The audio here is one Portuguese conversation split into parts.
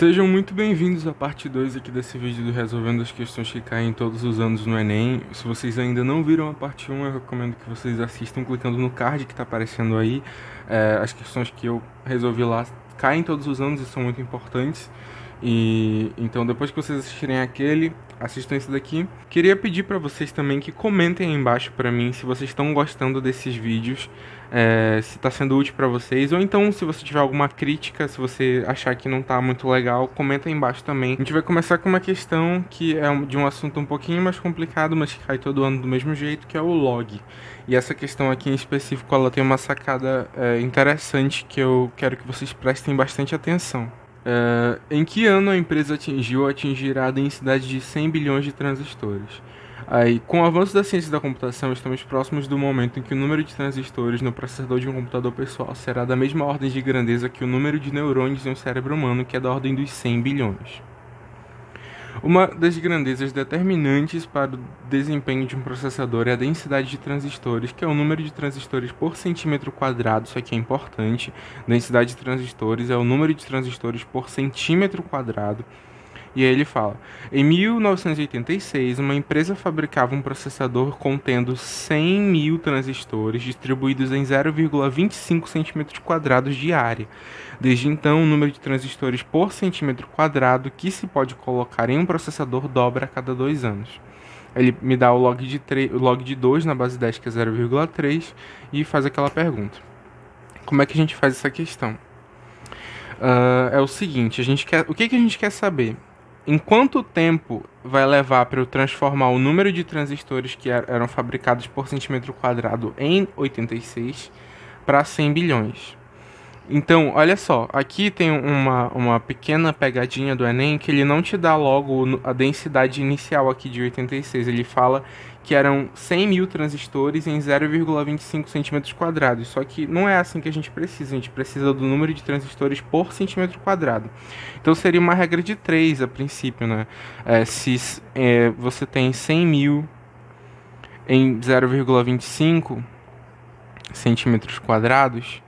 Sejam muito bem-vindos à parte 2 aqui desse vídeo do Resolvendo as Questões que Caem Todos os Anos no Enem. Se vocês ainda não viram a parte 1, eu recomendo que vocês assistam clicando no card que está aparecendo aí. As questões que eu resolvi lá caem todos os anos e são muito importantes. E então, depois que vocês assistirem aquele, assistam esse daqui. Queria pedir para vocês também que comentem aí embaixo para mim se vocês estão gostando desses vídeos, se está sendo útil para vocês, ou então se você tiver alguma crítica, se você achar que não está muito legal, comenta aí embaixo também. A gente vai começar com uma questão que é de um assunto um pouquinho mais complicado, mas que cai todo ano do mesmo jeito, que é o log. E essa questão aqui em específico, ela tem uma sacada interessante que eu quero que vocês prestem bastante atenção. Em que ano a empresa atingirá a densidade de 100 bilhões de transistores? Aí, com o avanço da ciência da computação, estamos próximos do momento em que o número de transistores no processador de um computador pessoal será da mesma ordem de grandeza que o número de neurônios em um cérebro humano, que é da ordem dos 100 bilhões. Uma das grandezas determinantes para o desempenho de um processador é a densidade de transistores, que é o número de transistores por centímetro quadrado. Isso aqui é importante. Densidade de transistores é o número de transistores por centímetro quadrado. E aí ele fala: em 1986, uma empresa fabricava um processador contendo 100 mil transistores distribuídos em 0,25 centímetros quadrados de área. Desde então, o número de transistores por centímetro quadrado que se pode colocar em um processador dobra a cada 2 anos. Ele me dá o log de 2 na base 10, que é 0,3, e faz aquela pergunta: como é que a gente faz essa questão? É o seguinte, o que a gente quer saber? Em quanto tempo vai levar para eu transformar o número de transistores que eram fabricados por centímetro quadrado em 86 para 100 bilhões? Então, olha só, aqui tem uma pequena pegadinha do Enem que ele não te dá logo a densidade inicial aqui de 86. Ele fala que eram 100 mil transistores em 0,25 centímetros quadrados. Só que não é assim que a gente precisa do número de transistores por centímetro quadrado. Então seria uma regra de 3 a princípio, né? Se você tem 100 mil em 0,25 centímetros quadrados,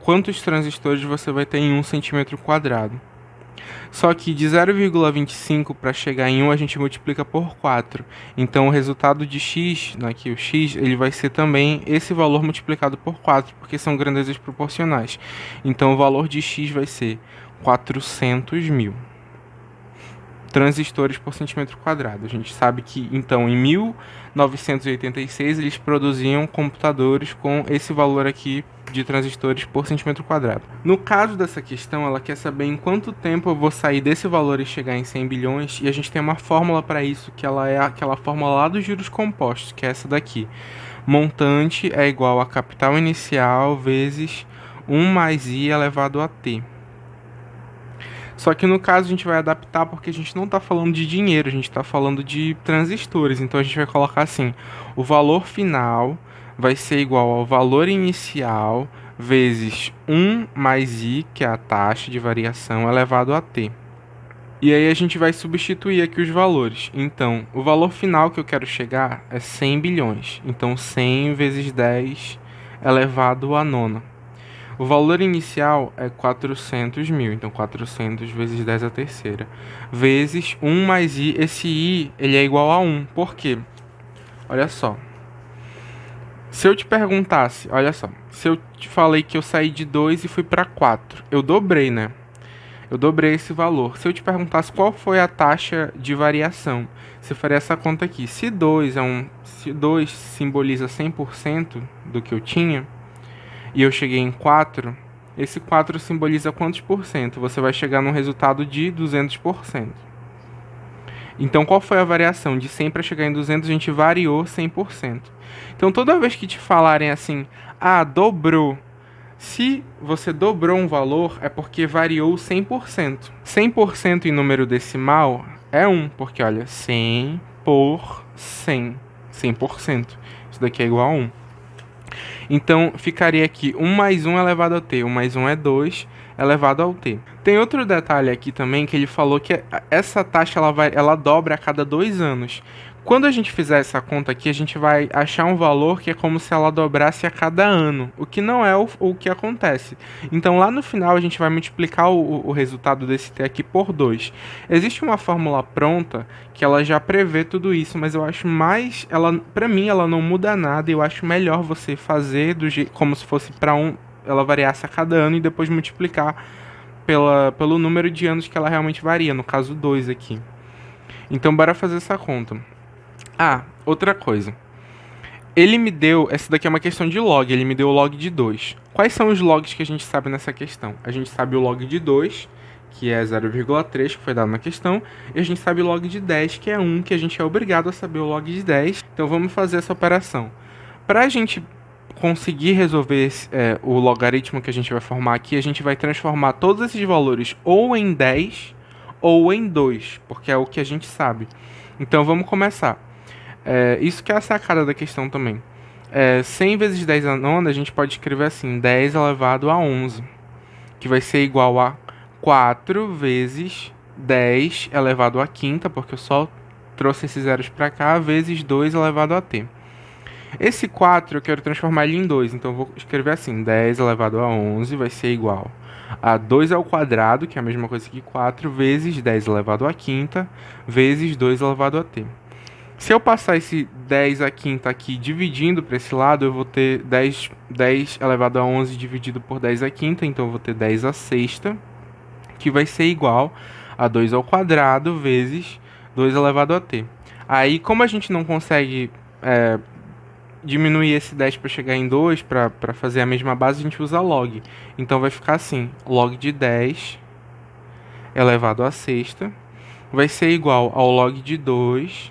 quantos transistores você vai ter em 1 centímetro quadrado? Só que de 0,25 para chegar em 1 a gente multiplica por 4. Então o resultado de x, aqui o x, ele vai ser também esse valor multiplicado por 4, porque são grandezas proporcionais. Então o valor de x vai ser 400 mil transistores por centímetro quadrado. A gente sabe que, então, em 1986, eles produziam computadores com esse valor aqui de transistores por centímetro quadrado. No caso dessa questão, ela quer saber em quanto tempo eu vou sair desse valor e chegar em 100 bilhões, e a gente tem uma fórmula para isso, que ela é aquela fórmula lá dos juros compostos, que é essa daqui. Montante é igual a capital inicial vezes 1 mais i elevado a t. Só que no caso a gente vai adaptar porque a gente não está falando de dinheiro, a gente está falando de transistores. Então a gente vai colocar assim: o valor final vai ser igual ao valor inicial vezes 1 mais i, que é a taxa de variação, elevado a t. E aí a gente vai substituir aqui os valores. Então, o valor final que eu quero chegar é 100 bilhões. Então, 100 vezes 10 elevado a nona. O valor inicial é 400 mil, então 400 vezes 10 a terceira, vezes 1 mais i. Esse i ele é igual a 1, por quê? Olha só, se eu te perguntasse, olha só, se eu te falei que eu saí de 2 e fui para 4, eu dobrei, né? Eu dobrei esse valor. Se eu te perguntasse qual foi a taxa de variação, você faria essa conta aqui. Se 2 simboliza 100% do que eu tinha, e eu cheguei em 4, esse 4 simboliza quantos por cento? Você vai chegar num resultado de 200%. Então, qual foi a variação? De 100 para chegar em 200, a gente variou 100%. Então, toda vez que te falarem assim, dobrou, se você dobrou um valor, é porque variou 100%. 100% em número decimal é 1, porque olha, 100 por 100. 100%. Isso daqui é igual a 1. Então, ficaria aqui 1 mais 1 elevado a t. 1 mais 1 é 2, elevado ao t. Tem outro detalhe aqui também, que ele falou que essa taxa ela dobra a cada 2 anos. Quando a gente fizer essa conta aqui, a gente vai achar um valor que é como se ela dobrasse a cada ano, o que não é o que acontece. Então, lá no final, a gente vai multiplicar o resultado desse t aqui por 2. Existe uma fórmula pronta que ela já prevê tudo isso, mas eu acho mais... para mim, ela não muda nada e eu acho melhor você fazer como se fosse para ela variasse a cada ano e depois multiplicar pelo número de anos que ela realmente varia, no caso 2 aqui. Então, bora fazer essa conta. Ah, outra coisa. Ele me deu... Essa daqui é uma questão de log. Ele me deu o log de 2. Quais são os logs que a gente sabe nessa questão? A gente sabe o log de 2, que é 0,3, que foi dado na questão. E a gente sabe o log de 10, que é 1, que a gente é obrigado a saber o log de 10. Então, vamos fazer essa operação. Para a gente conseguir resolver o logaritmo que a gente vai formar aqui, a gente vai transformar todos esses valores ou em 10 ou em 2, porque é o que a gente sabe. Então, vamos começar. Isso que é a sacada da questão também. 100 vezes 10 a nona, a gente pode escrever assim, 10 elevado a 11, que vai ser igual a 4 vezes 10 elevado a quinta, porque eu só trouxe esses zeros para cá, vezes 2 elevado a t. Esse 4 eu quero transformar ele em 2, então eu vou escrever assim, 10 elevado a 11 vai ser igual a 2 ao quadrado, que é a mesma coisa que 4, vezes 10 elevado a quinta, vezes 2 elevado a t. Se eu passar esse 10 à quinta aqui dividindo para esse lado, eu vou ter 10 elevado a 11 dividido por 10 à quinta, então eu vou ter 10 à sexta, que vai ser igual a 2 ao quadrado vezes 2 elevado a t. Aí, como a gente não consegue diminuir esse 10 para chegar em 2, para fazer a mesma base, a gente usa log. Então vai ficar assim, log de 10 elevado a sexta vai ser igual ao log de 2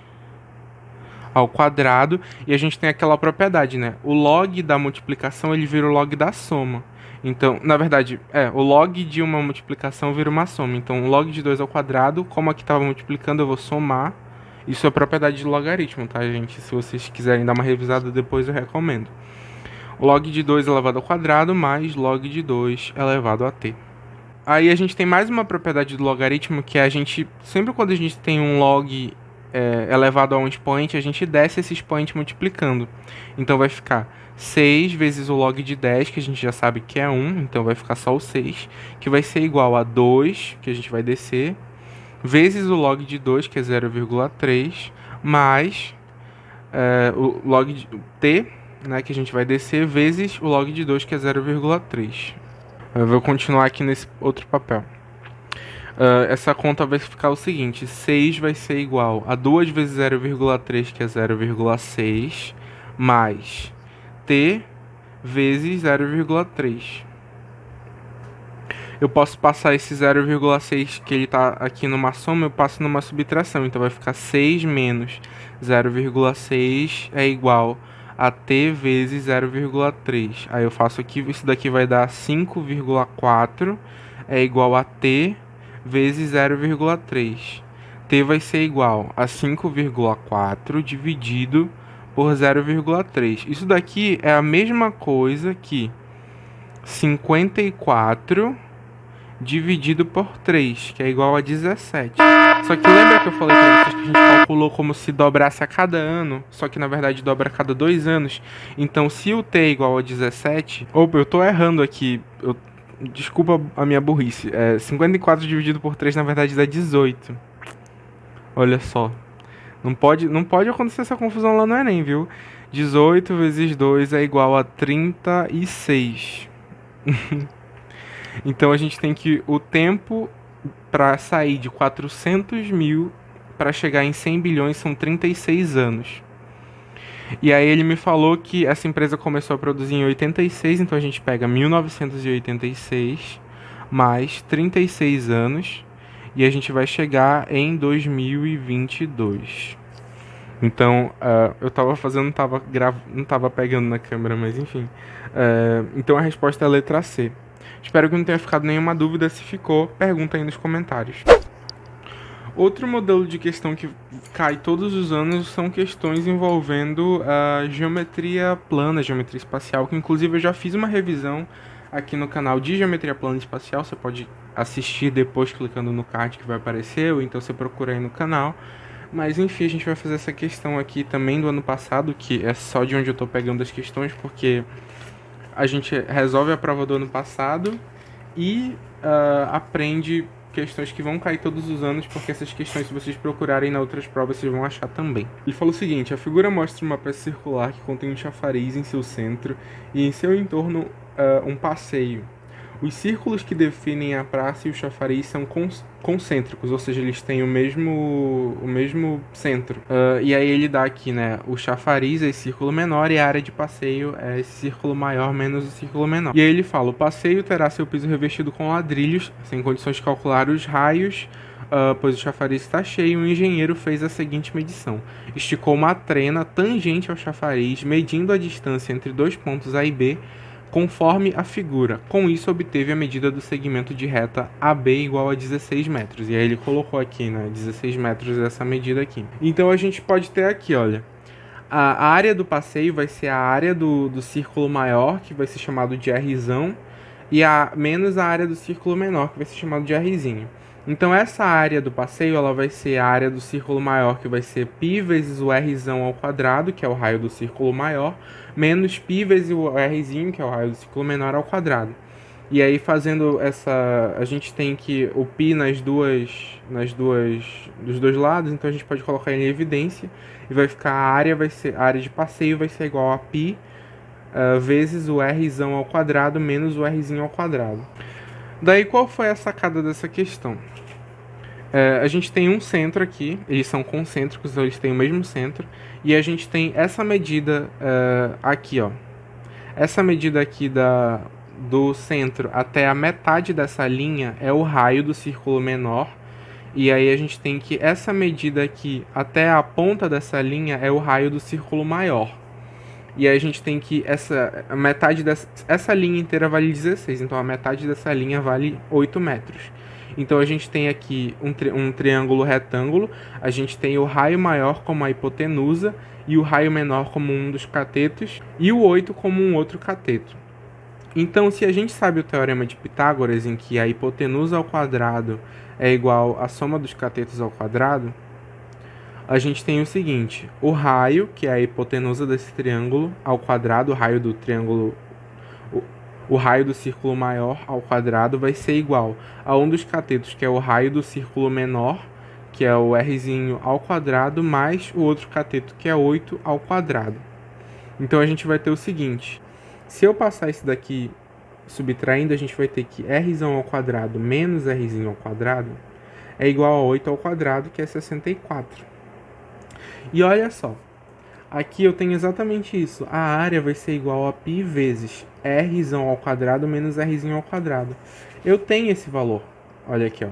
ao quadrado, e a gente tem aquela propriedade, né? O log da multiplicação, ele vira o log da soma. Então, na verdade, o log de uma multiplicação vira uma soma. Então, o log de 2 ao quadrado, como aqui estava multiplicando, eu vou somar. Isso é propriedade de logaritmo, tá, gente? Se vocês quiserem dar uma revisada depois, eu recomendo. O log de 2 elevado ao quadrado mais log de 2 elevado a t. Aí a gente tem mais uma propriedade do logaritmo, que é sempre quando a gente tem um log elevado a um expoente, a gente desce esse expoente multiplicando. Então vai ficar 6 vezes o log de 10, que a gente já sabe que é 1, então vai ficar só o 6, que vai ser igual a 2, que a gente vai descer, vezes o log de 2, que é 0,3, mais o log de t, né, que a gente vai descer, vezes o log de 2, que é 0,3. Eu vou continuar aqui nesse outro papel. Essa conta vai ficar o seguinte, 6 vai ser igual a 2 vezes 0,3, que é 0,6, mais t vezes 0,3. Eu posso passar esse 0,6, que ele está aqui numa soma, eu passo numa subtração. Então vai ficar 6 menos 0,6 é igual a t vezes 0,3. Aí eu faço aqui, isso daqui vai dar 5,4 é igual a t vezes 0,3. T vai ser igual a 5,4 dividido por 0,3. Isso daqui é a mesma coisa que 54 dividido por 3, que é igual a 17. Só que lembra que eu falei pra vocês que a gente calculou como se dobrasse a cada ano, só que na verdade dobra a cada 2 anos. Então se o t é igual a 17... Opa, eu tô errando aqui. Desculpa a minha burrice. 54 dividido por 3 na verdade dá 18. Olha só. Não pode acontecer essa confusão lá no Enem, viu? 18 vezes 2 é igual a 36. Então a gente tem que... O tempo para sair de 400 mil para chegar em 100 bilhões são 36 anos. E aí ele me falou que essa empresa começou a produzir em 86, então a gente pega 1986 mais 36 anos e a gente vai chegar em 2022. Então, eu tava fazendo, não tava pegando na câmera, mas enfim. Então a resposta é a letra C. Espero que não tenha ficado nenhuma dúvida. Se ficou, pergunta aí nos comentários. Outro modelo de questão que cai todos os anos são questões envolvendo a geometria plana, geometria espacial, que inclusive eu já fiz uma revisão aqui no canal de Geometria Plana Espacial. Você pode assistir depois clicando no card que vai aparecer, ou então você procura aí no canal. Mas enfim, a gente vai fazer essa questão aqui também do ano passado, que é só de onde eu tô pegando as questões, porque a gente resolve a prova do ano passado e aprende questões que vão cair todos os anos, porque essas questões, se vocês procurarem nas outras provas, vocês vão achar também. Ele fala o seguinte: a figura mostra uma peça circular que contém um chafariz em seu centro e em seu entorno um passeio. Os círculos que definem a praça e o chafariz são concêntricos, ou seja, eles têm o mesmo centro. E aí ele dá aqui, né, o chafariz é esse círculo menor e a área de passeio é esse círculo maior menos o círculo menor. E aí ele fala: o passeio terá seu piso revestido com ladrilhos, sem condições de calcular os raios, pois o chafariz está cheio. O engenheiro fez a seguinte medição: esticou uma trena tangente ao chafariz, medindo a distância entre dois pontos A e B, conforme a figura. Com isso, obteve a medida do segmento de reta AB igual a 16 metros. E aí ele colocou aqui, né, 16 metros essa medida aqui. Então a gente pode ter aqui, olha, a área do passeio vai ser a área do círculo maior, que vai ser chamado de Rzão, e menos a área do círculo menor, que vai ser chamado de Rzinho. Então essa área do passeio, ela vai ser a área do círculo maior, que vai ser π vezes o Rzão ao quadrado, que é o raio do círculo maior, menos π vezes o Rzinho, que é o raio do círculo menor, ao quadrado. E aí fazendo essa, a gente tem que o π dos dois lados, então a gente pode colocar ele em evidência e vai ficar a área de passeio vai ser igual a π vezes o Rzão ao quadrado menos o Rzinho ao quadrado. Daí, qual foi a sacada dessa questão? A gente tem um centro aqui, eles são concêntricos, então eles têm o mesmo centro, e a gente tem essa medida aqui, ó. Essa medida aqui do centro até a metade dessa linha é o raio do círculo menor, e aí a gente tem que essa medida aqui até a ponta dessa linha é o raio do círculo maior. E aí a gente tem que essa linha inteira vale 16, então a metade dessa linha vale 8 metros. Então a gente tem aqui um triângulo retângulo, a gente tem o raio maior como a hipotenusa e o raio menor como um dos catetos e o 8 como um outro cateto. Então, se a gente sabe o teorema de Pitágoras, em que a hipotenusa ao quadrado é igual à soma dos catetos ao quadrado, a gente tem o seguinte: o raio, que é a hipotenusa desse triângulo, ao quadrado, o raio do triângulo, o raio do círculo maior ao quadrado vai ser igual a um dos catetos, que é o raio do círculo menor, que é o Rzinho ao quadrado, mais o outro cateto, que é 8 ao quadrado. Então a gente vai ter o seguinte: se eu passar isso daqui subtraindo, a gente vai ter que Rzão ao quadrado menos Rzinho ao quadrado é igual a 8 ao quadrado, que é 64. E olha só, aqui eu tenho exatamente isso. A área vai ser igual a π vezes Rzão ao quadrado menos Rzinho ao quadrado. Eu tenho esse valor. Olha aqui, ó.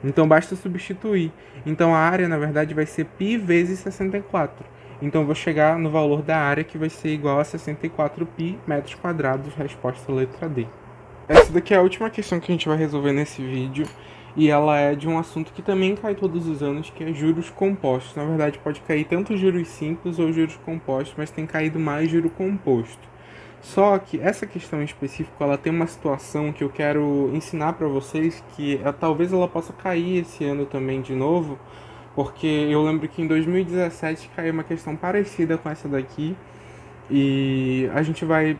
Então basta substituir. Então a área, na verdade, vai ser π vezes 64. Então eu vou chegar no valor da área, que vai ser igual a 64π metros quadrados. Resposta letra D. Essa daqui é a última questão que a gente vai resolver nesse vídeo. E ela é de um assunto que também cai todos os anos, que é juros compostos. Na verdade, pode cair tanto juros simples ou juros compostos, mas tem caído mais juro composto. Só que essa questão em específico, ela tem uma situação que eu quero ensinar para vocês, que talvez ela possa cair esse ano também de novo, porque eu lembro que em 2017 caiu uma questão parecida com essa daqui, e a gente vai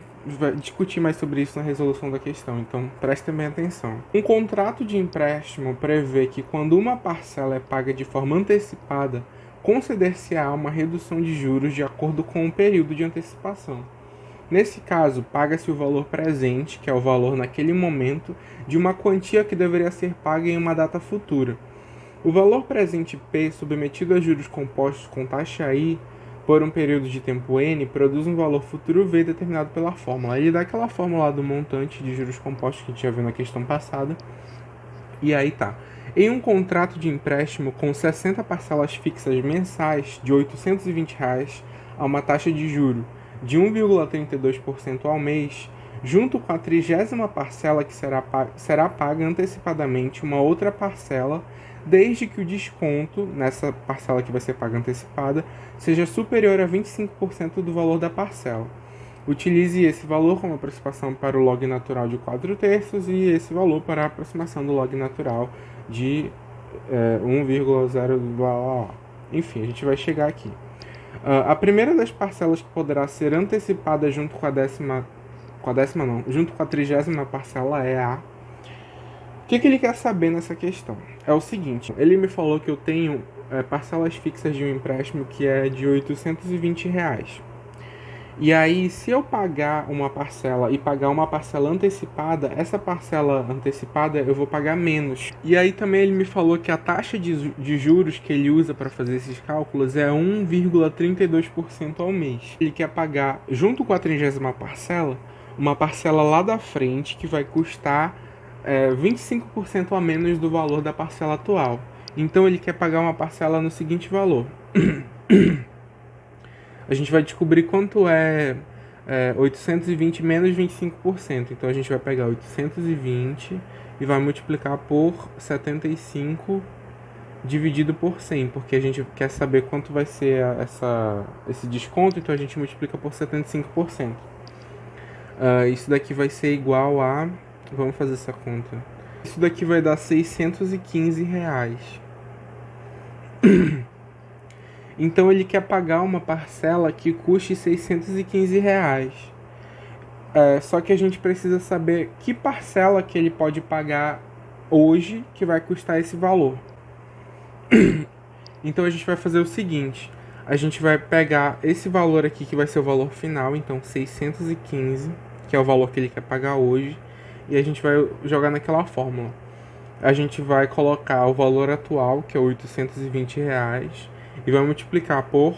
discutir mais sobre isso na resolução da questão, então prestem bem atenção. Um contrato de empréstimo prevê que quando uma parcela é paga de forma antecipada, conceder-se-á uma redução de juros de acordo com o período de antecipação. Nesse caso, paga-se o valor presente, que é o valor naquele momento, de uma quantia que deveria ser paga em uma data futura. O valor presente P, submetido a juros compostos com taxa I, por um período de tempo N, produz um valor futuro V determinado pela fórmula. Ele dá aquela fórmula lá do montante de juros compostos que a gente já viu na questão passada. E aí tá. Em um contrato de empréstimo com 60 parcelas fixas mensais de R$ 820 a uma taxa de juro de 1,32% ao mês, junto com a 30ª parcela que será paga antecipadamente uma outra parcela, desde que o desconto nessa parcela que vai ser paga antecipada seja superior a 25% do valor da parcela. Utilize esse valor como aproximação para o log natural de 4/3 e esse valor para a aproximação do log natural de 1,0, blá, blá, blá. Enfim, a gente vai chegar aqui. A primeira das parcelas que poderá ser antecipada junto com a décima não, junto com a 30ª parcela é a... O que ele quer saber nessa questão? É o seguinte, ele me falou que eu tenho parcelas fixas de um empréstimo que é de R$820. E aí, se eu pagar uma parcela e pagar uma parcela antecipada, essa parcela antecipada eu vou pagar menos. E aí também ele me falou que a taxa de juros que ele usa para fazer esses cálculos é 1,32% ao mês. Ele quer pagar, junto com a 30ª parcela, uma parcela lá da frente que vai custar 25% a menos do valor da parcela atual. Então ele quer pagar uma parcela no seguinte valor. A gente vai descobrir quanto é 820 menos 25%. Então a gente vai pegar 820 e vai multiplicar por 75 dividido por 100, porque a gente quer saber quanto vai ser esse desconto, então a gente multiplica por 75%. Isso daqui vai ser igual a... Vamos fazer essa conta. Isso daqui vai dar R$615. Então ele quer pagar uma parcela que custe R$615. Só que a gente precisa saber que parcela que ele pode pagar hoje que vai custar esse valor. Então a gente vai fazer o seguinte. A gente vai pegar esse valor aqui que vai ser o valor final. Então 615, que é o valor que ele quer pagar hoje. E a gente vai jogar naquela fórmula. A gente vai colocar o valor atual, que é R$820, e vai multiplicar por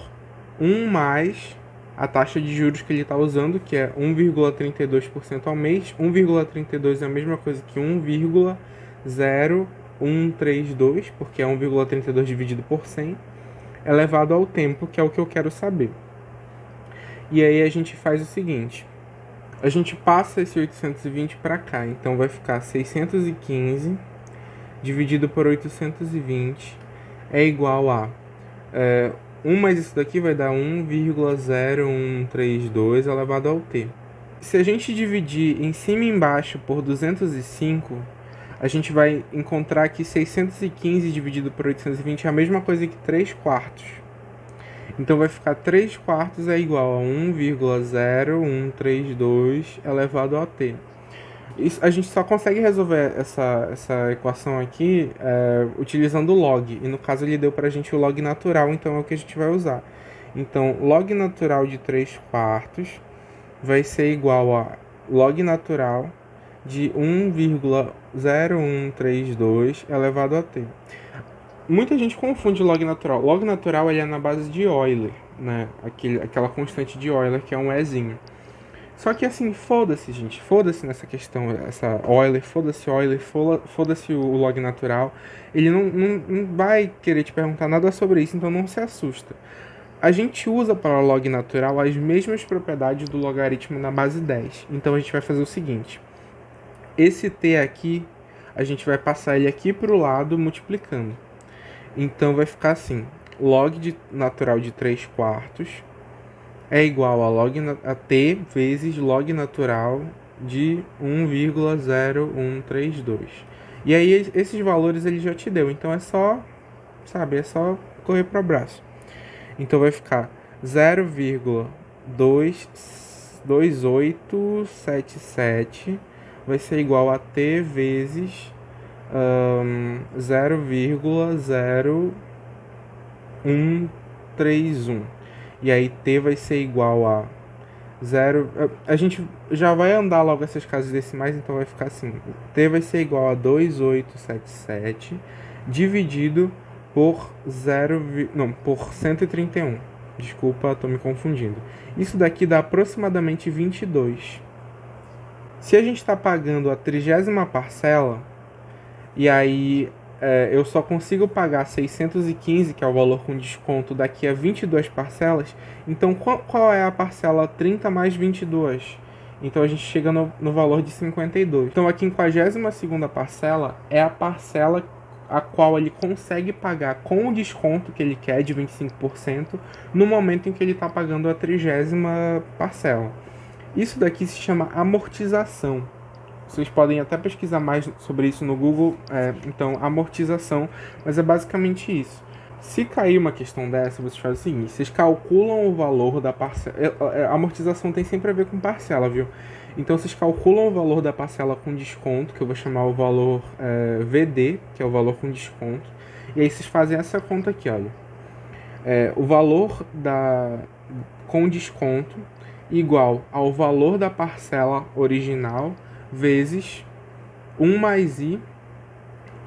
1 mais a taxa de juros que ele está usando, que é 1,32% ao mês. 1,32 é a mesma coisa que 1,0132, porque é 1,32 dividido por 100, elevado ao tempo, que é o que eu quero saber. E aí a gente faz o seguinte. A gente passa esse 820 para cá, então vai ficar 615 dividido por 820 é igual a 1 mais isso daqui vai dar 1,0132 elevado ao t. Se a gente dividir em cima e embaixo por 205, a gente vai encontrar que 615 dividido por 820 é a mesma coisa que 3/4. Então vai ficar 3/4 é igual a 1,0132 elevado a t. Isso, a gente só consegue resolver essa equação aqui utilizando o log. E no caso ele deu pra gente o log natural, então é o que a gente vai usar. Então log natural de 3/4 vai ser igual a log natural de 1,0132 elevado a t. Muita gente confunde log natural. Log natural ele é na base de Euler, né? Aquela constante de Euler que é um Ezinho. Só que assim, foda-se, gente. Foda-se nessa questão, essa Euler, foda-se o log natural. Ele não vai querer te perguntar nada sobre isso, então não se assusta. A gente usa para o log natural as mesmas propriedades do logaritmo na base 10. Então a gente vai fazer o seguinte. Esse t aqui, a gente vai passar ele aqui para o lado multiplicando. Então vai ficar assim, log natural de 3/4 é igual a t vezes log natural de 1,0132. E aí esses valores ele já te deu, então é só correr para o abraço. Então vai ficar 0,2877 vai ser igual a t vezes 0,0131. E aí t vai ser igual a 0... A gente já vai andar logo essas casas decimais, então vai ficar assim. T vai ser igual a 2877 dividido por 131. Desculpa, estou me confundindo. Isso daqui dá aproximadamente 22. Se a gente está pagando a 30ª parcela, e aí eu só consigo pagar 615, que é o valor com desconto, daqui a 22 parcelas, então qual é a parcela 30 mais 22? Então a gente chega no valor de 52. Então a 52ª parcela é a parcela a qual ele consegue pagar com o desconto que ele quer de 25% no momento em que ele está pagando a 30ª parcela. Isso daqui se chama amortização. Vocês podem até pesquisar mais sobre isso no Google, então, amortização, mas é basicamente isso. Se cair uma questão dessa, vocês fazem o seguinte, vocês calculam o valor da parcela, amortização tem sempre a ver com parcela, viu? Então, vocês calculam o valor da parcela com desconto, que eu vou chamar o valor VD, que é o valor com desconto, e aí vocês fazem essa conta aqui, olha. O valor com desconto igual ao valor da parcela original vezes 1 mais i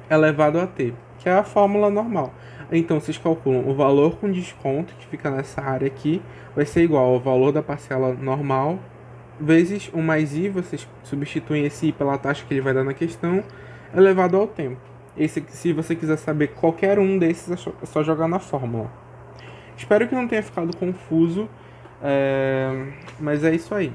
elevado a t, que é a fórmula normal. Então, vocês calculam o valor com desconto, que fica nessa área aqui, vai ser igual ao valor da parcela normal, vezes 1 mais i, vocês substituem esse i pela taxa que ele vai dar na questão, elevado ao tempo. Se você quiser saber qualquer um desses, é só jogar na fórmula. Espero que não tenha ficado confuso, mas é isso aí.